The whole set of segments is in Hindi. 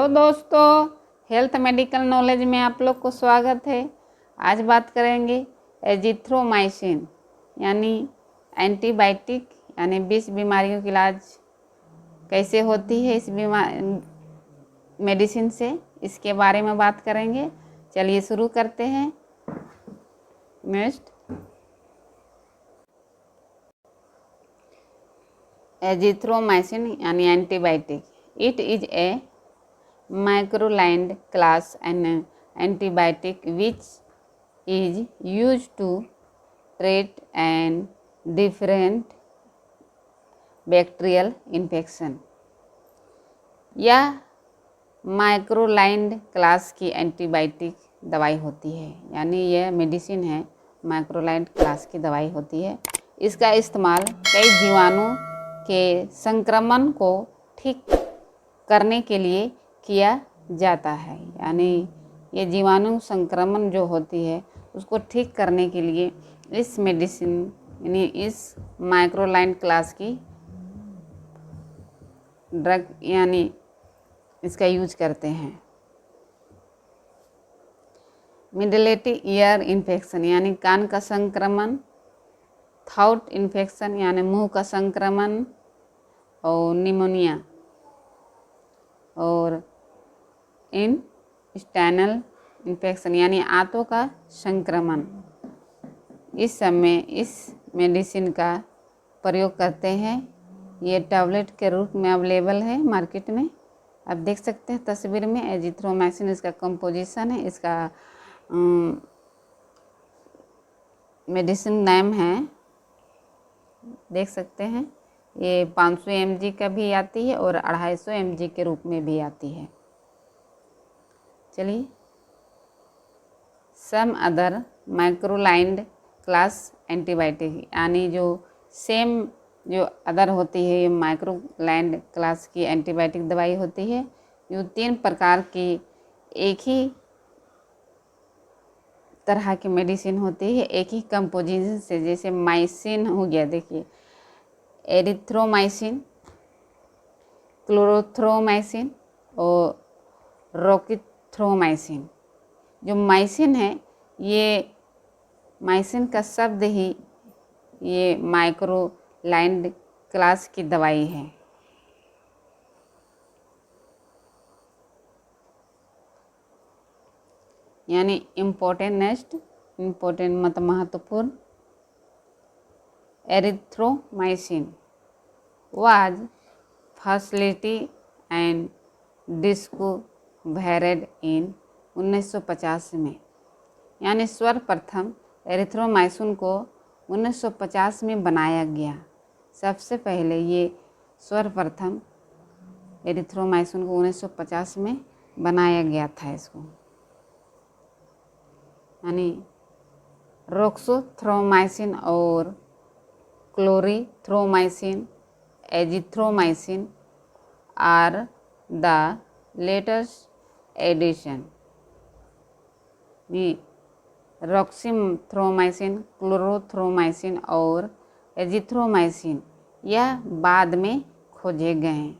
हेलो दोस्तों, हेल्थ मेडिकल नॉलेज में आप लोग को स्वागत है। आज बात करेंगे एजिथ्रोमाइसिन यानी एंटीबायोटिक यानी 20 बीमारियों की इलाज कैसे होती है इस मेडिसिन से, इसके बारे में बात करेंगे। चलिए शुरू करते हैं। नेक्स्ट, एजिथ्रोमाइसिन यानी antibiotic. It is a macrolide class and antibiotic which is used to treat and different bacterial infection। यह माइक्रोलाइंड क्लास की एंटीबायोटिक दवाई होती है, यानी यह मेडिसिन है, माइक्रोलाइंड क्लास की दवाई होती है। इसका इस्तेमाल कई जीवाणु के संक्रमण को ठीक करने के लिए किया जाता है, यानी ये जीवाणु संक्रमण जो होती है उसको ठीक करने के लिए इस मेडिसिन यानी इस माइक्रोलाइंड क्लास की ड्रग यानी इसका यूज करते हैं। मिडलेटी ईयर इन्फेक्शन यानी कान का संक्रमण, थाउट इन्फेक्शन यानी मुंह का संक्रमण, और निमोनिया और इंटेस्टाइनल इन्फेक्शन यानी आंतों का संक्रमण, इस सब में इस मेडिसिन का प्रयोग करते हैं। ये टैबलेट के रूप में अवेलेबल है मार्केट में, आप देख सकते हैं तस्वीर में। एजिथ्रोमाइसिन इसका कंपोजिशन है, इसका मेडिसिन नेम है, देख सकते हैं। ये 500 mg का भी आती है और 250 mg के रूप में भी आती है। चलिए, सम अदर माइक्रोलाइंड क्लास एंटीबायोटिक यानी जो सेम जो अदर होती है, ये माइक्रोलाइंड क्लास की एंटीबायोटिक दवाई होती है। ये 3 प्रकार की एक ही तरह की मेडिसिन होती है, एक ही कंपोजिशन से। जैसे माइसिन हो गया, देखिए एरिथ्रोमाइसिन, क्लोरोथ्रोमाइसिन और रोकिथ्रोमाइसिन। जो माइसिन है, ये माइसिन का शब्द ही ये माइक्रोलाइंड क्लास की दवाई है। यानी नेक्स्ट इम्पोर्टेंट मतलब महत्वपूर्ण, erythromycin was facility and discovered in 1950 में, यानी सर्वप्रथम एरिथ्रोमाइसिन को 1950 में बनाया गया। सबसे पहले ये सर्वप्रथम एरिथ्रोमाइसिन को 1950 में बनाया गया था। इसको यानी रोक्सोथ्रोमाइसिन और clarithromycin, azithromycin are the latest edition. Roxithromycin, clarithromycin और एजिथ्रोमाइसिन यह बाद में खोजे गए हैं।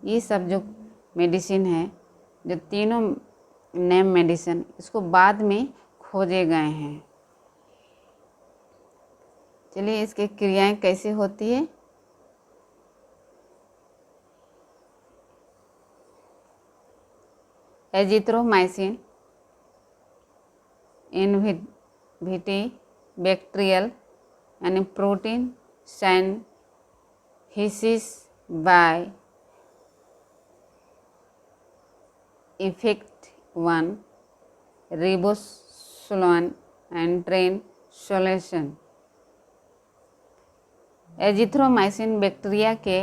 ये सब जो मेडिसिन है, जो तीनों नेम मेडिसिन, इसको बाद में खोजे गए हैं। चलिए, इसकी क्रियाएं कैसे होती है। एजिथ्रोमाइसिन इनहिबिट बैक्टीरियल यानी protein synthesis by effect 1 ribosome and translocation. Azithromycin bacteria के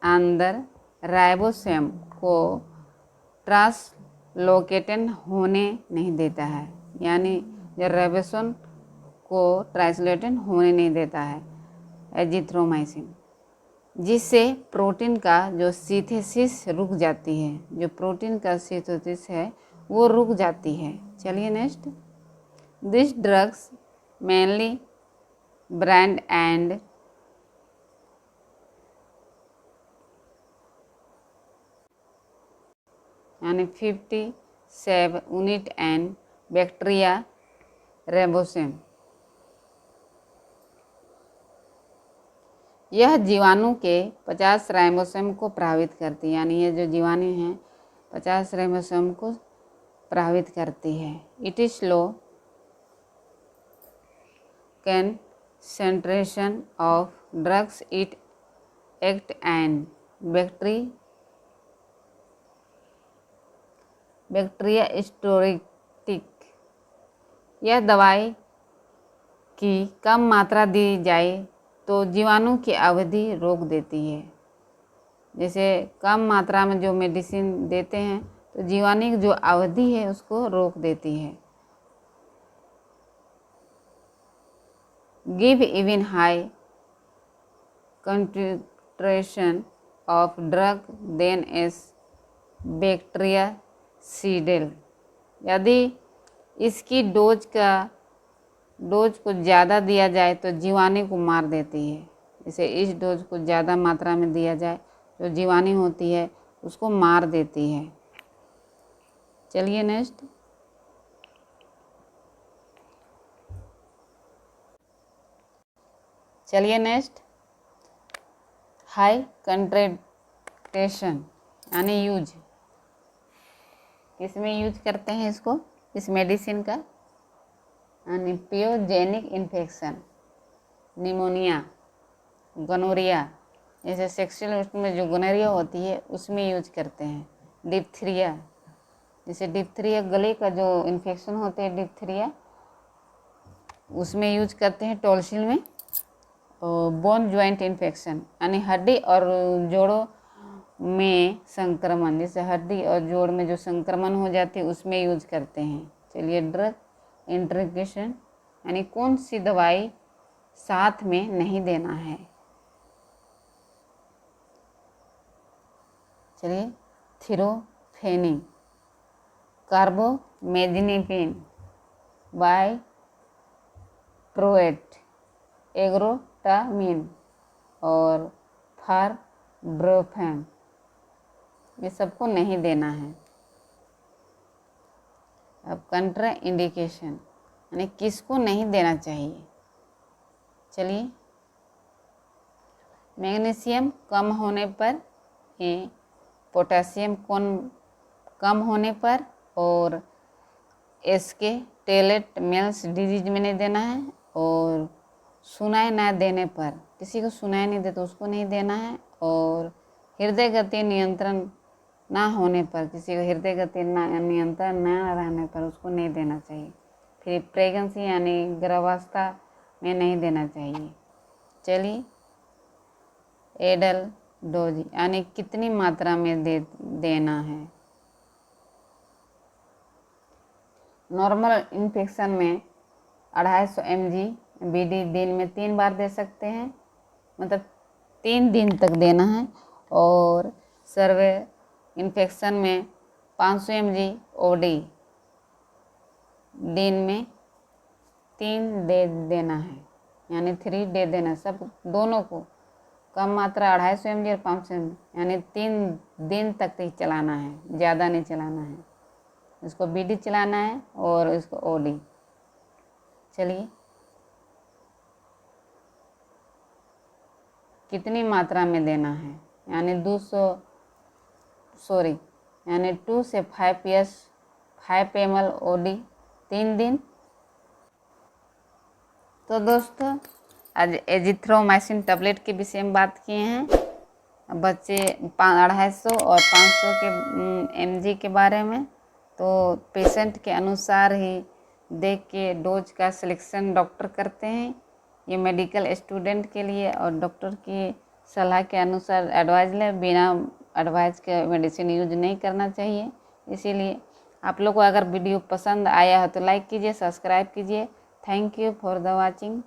अंदर राइबोसोम को ट्रांसलोकेटेड होने नहीं देता है, यानी जो राइबोसोम को ट्रांसलेटेड होने नहीं देता है एजिथ्रोमाइसिन, जिससे प्रोटीन का जो सिंथेसिस रुक जाती है, जो प्रोटीन का सिंथेसिस है वो रुक जाती है। चलिए next, this drugs mainly brand and यानी 57 यूनिट एंड बैक्टीरिया रेबोसोम। यह जीवाणु के 50 राइबोसोम को प्रभावित करती है, यानी ये जो जीवाणु हैं 50 राइबोसोम को प्रभावित करती है। It is low concentration of drugs it act and bacteriostatic. यह दवाई की कम मात्रा दी जाए तो जीवाणु की अवधि रोक देती है। जैसे कम मात्रा में जो मेडिसिन देते हैं तो जीवाणु की जो अवधि है उसको रोक देती है। Give even high concentration of drug then as बैक्टीरियासीडेल। यदि इसकी डोज को ज़्यादा दिया जाए तो जीवाणु को मार देती है। जैसे इस डोज को ज़्यादा मात्रा में दिया जाए तो जीवाणु होती है उसको मार देती है। चलिए नेक्स्ट। हाई कंसंट्रेशन यानी यूज, किसमें यूज करते हैं इसको, इस मेडिसिन का, यानी पियोजेनिक इन्फेक्शन, निमोनिया, गोनोरिया, जैसे सेक्सुअल में जो गोनोरिया होती है उसमें यूज करते हैं। डिप्थीरिया, जैसे डिप्थीरिया गले का जो इन्फेक्शन होते हैं डिप्थीरिया, उसमें यूज करते हैं। टॉन्सिल में बोन जॉइंट इन्फेक्शन यानी हड्डी और जोड़ों में संक्रमण, जैसे हड्डी और जोड़ में जो संक्रमण हो जाती है उसमें यूज करते हैं। चलिए ड्रग इंट्रोगेशन यानी कौन सी दवाई साथ में नहीं देना है। चलिए थिरोफेनी, कार्बोमेजिनेपिन, बाइप्रोएट, एग्रोटामिन और फारब्रोफेन, ये सबको नहीं देना है। अब कंट्रा इंडिकेशन यानी किसको नहीं देना चाहिए। चलिए मैग्नीशियम कम होने पर, पोटेशियम कम होने पर और इसके टेलेट मेल्स डिजीज में नहीं देना है, और सुनाई ना देने पर, किसी को सुनाई नहीं दे तो उसको नहीं देना है, और हृदय गति नियंत्रण ना होने पर, किसी को हृदय गति नियंत्रण ना रहने पर उसको नहीं देना चाहिए। फिर प्रेगनेंसी यानी गर्भावस्था में नहीं देना चाहिए। चलिए एडल डोज यानी कितनी मात्रा में देना है। नॉर्मल इन्फेक्शन में 250 mg BD दिन में 3 बार दे सकते हैं, मतलब 3 दिन तक देना है। और सर्वे इन्फेक्शन में 500 mg OD दिन में 3 दे देना है, यानी 3 दे देना, सब दोनों को कम मात्रा 250 mg और 500 mg, यानी 3 दिन तक ही चलाना है, ज़्यादा नहीं चलाना है। इसको BD चलाना है और इसको OD। चलिए कितनी मात्रा में देना है, यानी 2 से 5 ml OD 3 दिन। तो दोस्तों आज एजिथ्रोमाइसिन टैबलेट के विषय में बात किए हैं। बच्चे 250 और 500 के mg के बारे में, तो पेशेंट के अनुसार ही देख के डोज का सिलेक्शन डॉक्टर करते हैं। ये मेडिकल स्टूडेंट के लिए और डॉक्टर की सलाह के अनुसार एडवाइस लें, बिना एडवाइस के मेडिसिन यूज नहीं करना चाहिए। इसीलिए आप लोग को अगर वीडियो पसंद आया हो तो लाइक कीजिए, सब्सक्राइब कीजिए। Thank you for the watching.